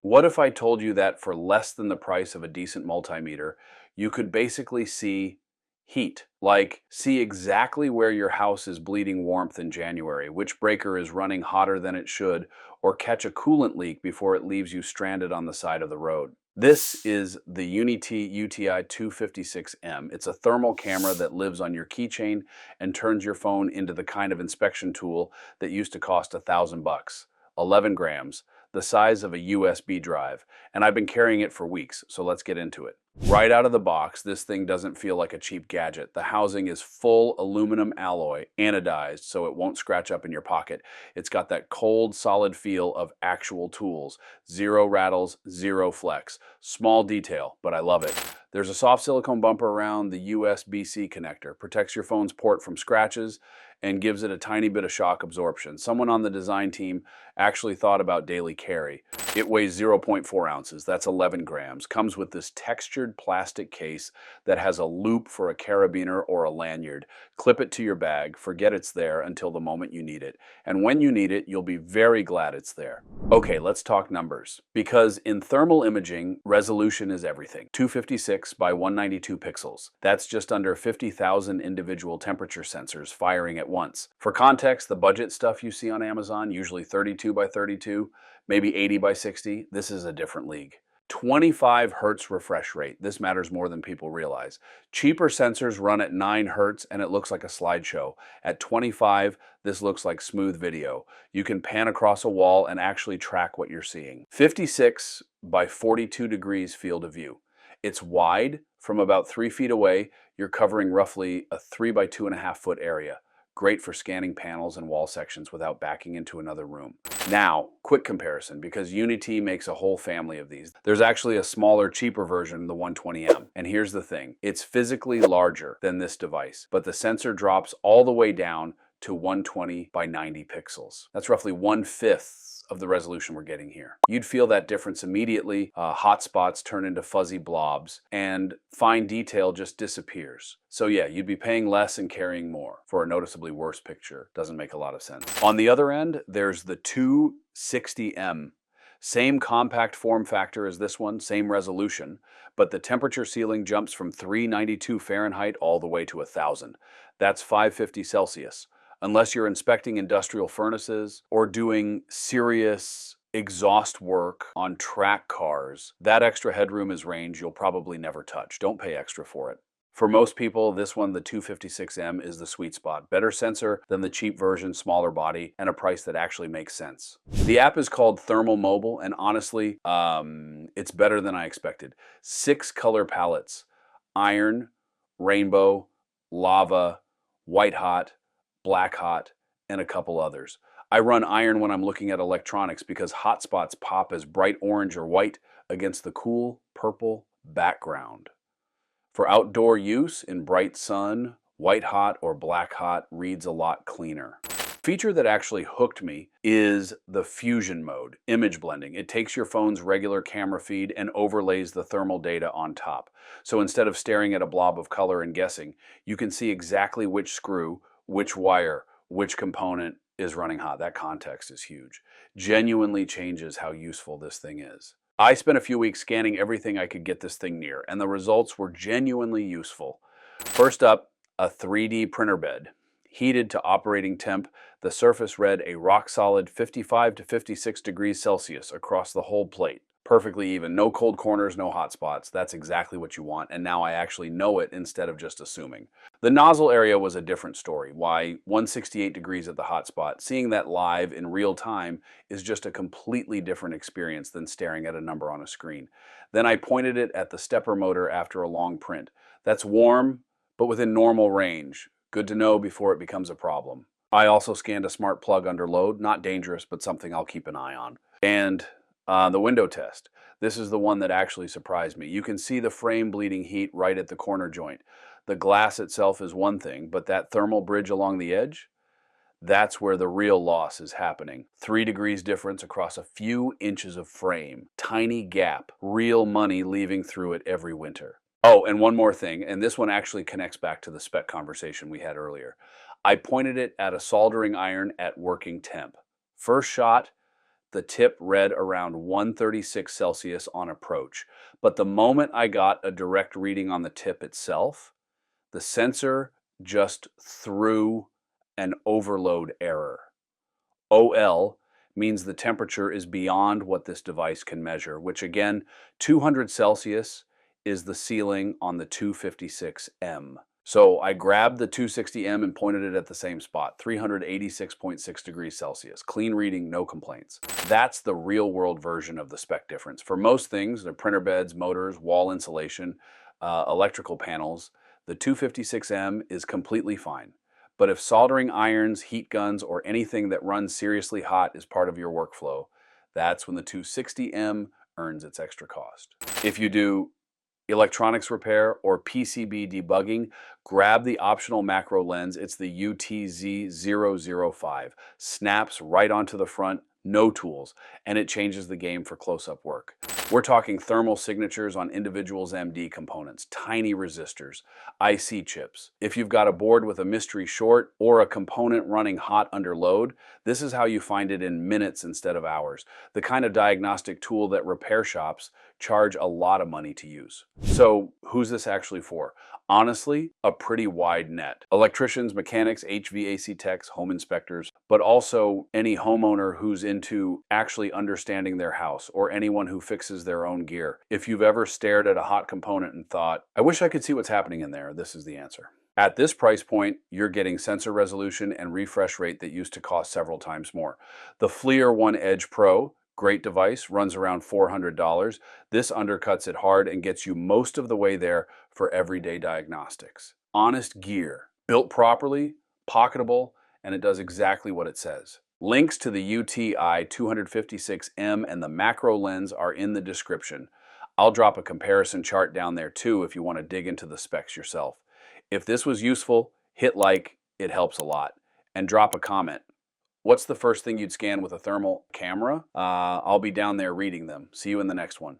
What if I told you that for less than the price of a decent multimeter, you could basically see heat? Like, see exactly where your house is bleeding warmth in January, which breaker is running hotter than it should, or catch a coolant leak before it leaves you stranded on the side of the road. This is the UNI-T UTi256M. It's a thermal camera that lives on your keychain and turns your phone into the kind of inspection tool that used to cost $1,000. 11 grams, the size of a USB drive, and I've been carrying it for weeks, so let's get into it. Right out of the box, this thing doesn't feel like a cheap gadget. The housing is full aluminum alloy, anodized so it won't scratch up in your pocket. It's got that cold, solid feel of actual tools. Zero rattles, zero flex. Small detail, but I love it. There's a soft silicone bumper around the USB-C connector, protects your phone's port from scratches, and gives it a tiny bit of shock absorption. Someone on the design team actually thought about daily carry. It weighs 0.4 ounces, that's 11 grams, comes with this textured plastic case that has a loop for a carabiner or a lanyard. Clip it to your bag, forget it's there until the moment you need it. And when you need it, you'll be very glad it's there. Okay, let's talk numbers. Because in thermal imaging, resolution is everything. 256 by 192 pixels. That's just under 50,000 individual temperature sensors firing at once. For context, the budget stuff you see on Amazon, usually 32 by 32, maybe 80 by 60, this is a different league. 25 hertz refresh rate. This matters more than people realize. Cheaper sensors run at 9 hertz and it looks like a slideshow. At 25, this looks like smooth video. You can pan across a wall and actually track what you're seeing. 56 by 42 degrees field of view. It's wide. From about 3 feet away, you're covering roughly a 3 by 2.5 foot area. Great for scanning panels and wall sections without backing into another room. Now, quick comparison, because UNI-T makes a whole family of these. There's actually a smaller, cheaper version, the 120M. And here's the thing, it's physically larger than this device, but the sensor drops all the way down to 120 by 90 pixels. That's roughly 1/5 of the resolution we're getting here. You'd feel that difference immediately. Hot spots turn into fuzzy blobs and fine detail just disappears. So yeah, you'd be paying less and carrying more for a noticeably worse picture. Doesn't make a lot of sense. On the other end, there's the 260M. Same compact form factor as this one, same resolution, but the temperature ceiling jumps from 392 Fahrenheit all the way to 1,000. That's 550 Celsius. Unless you're inspecting industrial furnaces or doing serious exhaust work on track cars, that extra headroom is range you'll probably never touch. Don't pay extra for it. For most people, this one, the 256M, is the sweet spot. Better sensor than the cheap version, smaller body, and a price that actually makes sense. The app is called Thermal Mobile, and honestly, it's better than I expected. 6 color palettes: iron, rainbow, lava, white hot, black hot, and a couple others. I run iron when I'm looking at electronics because hotspots pop as bright orange or white against the cool purple background. For outdoor use in bright sun, white hot or black hot reads a lot cleaner. Feature that actually hooked me is the fusion mode, image blending. It takes your phone's regular camera feed and overlays the thermal data on top. So instead of staring at a blob of color and guessing, you can see exactly which screw, which wire, which component is running hot. That context is huge. Genuinely changes how useful this thing is. I spent a few weeks scanning everything I could get this thing near, and the results were genuinely useful. First up, a 3D printer bed. Heated to operating temp, the surface read a rock-solid 55 to 56 degrees Celsius across the whole plate. Perfectly even. No cold corners, no hot spots. That's exactly what you want, and now I actually know it instead of just assuming. The nozzle area was a different story. Why 168 degrees at the hot spot? Seeing that live in real time is just a completely different experience than staring at a number on a screen. Then I pointed it at the stepper motor after a long print. That's warm, but within normal range. Good to know before it becomes a problem. I also scanned a smart plug under load. Not dangerous, but something I'll keep an eye on. And the window test. This is the one that actually surprised me. You can see the frame bleeding heat right at the corner joint. The glass itself is one thing, but that thermal bridge along the edge, that's where the real loss is happening. 3 degrees difference across a few inches of frame. Tiny gap. Real money leaving through it every winter. Oh, and one more thing, and this one actually connects back to the spec conversation we had earlier. I pointed it at a soldering iron at working temp. First shot, the tip read around 136 Celsius on approach. But the moment I got a direct reading on the tip itself, the sensor just threw an overload error. OL means the temperature is beyond what this device can measure, which again, 200 Celsius is the ceiling on the 256M. So I grabbed the 260M and pointed it at the same spot, 386.6 degrees Celsius. Clean reading, no complaints. That's the real world version of the spec difference. For most things, the printer beds, motors, wall insulation, electrical panels, the 256M is completely fine. But if soldering irons, heat guns, or anything that runs seriously hot is part of your workflow, that's when the 260M earns its extra cost. If you do electronics repair or PCB debugging, grab the optional macro lens. It's the UNI-T Z005. Snaps right onto the front, no tools, and it changes the game for close-up work. We're talking thermal signatures on individuals MD components, tiny resistors, IC chips. If you've got a board with a mystery short or a component running hot under load, this is how you find it in minutes instead of hours. The kind of diagnostic tool that repair shops charge a lot of money to use. So who's this actually for? Honestly, a pretty wide net. Electricians, mechanics, HVAC techs, home inspectors, but also any homeowner who's into actually understanding their house, or anyone who fixes their own gear. If you've ever stared at a hot component and thought, I wish I could see what's happening in there, this is the answer. At this price point, you're getting sensor resolution and refresh rate that used to cost several times more. The FLIR One Edge Pro, great device, runs around $400. This undercuts it hard and gets you most of the way there for everyday diagnostics. Honest gear, built properly, pocketable, and it does exactly what it says. Links to the UTi256M and the macro lens are in the description. I'll drop a comparison chart down there too if you want to dig into the specs yourself. If this was useful, hit like, it helps a lot, and drop a comment. What's the first thing you'd scan with a thermal camera? I'll be down there reading them. See you in the next one.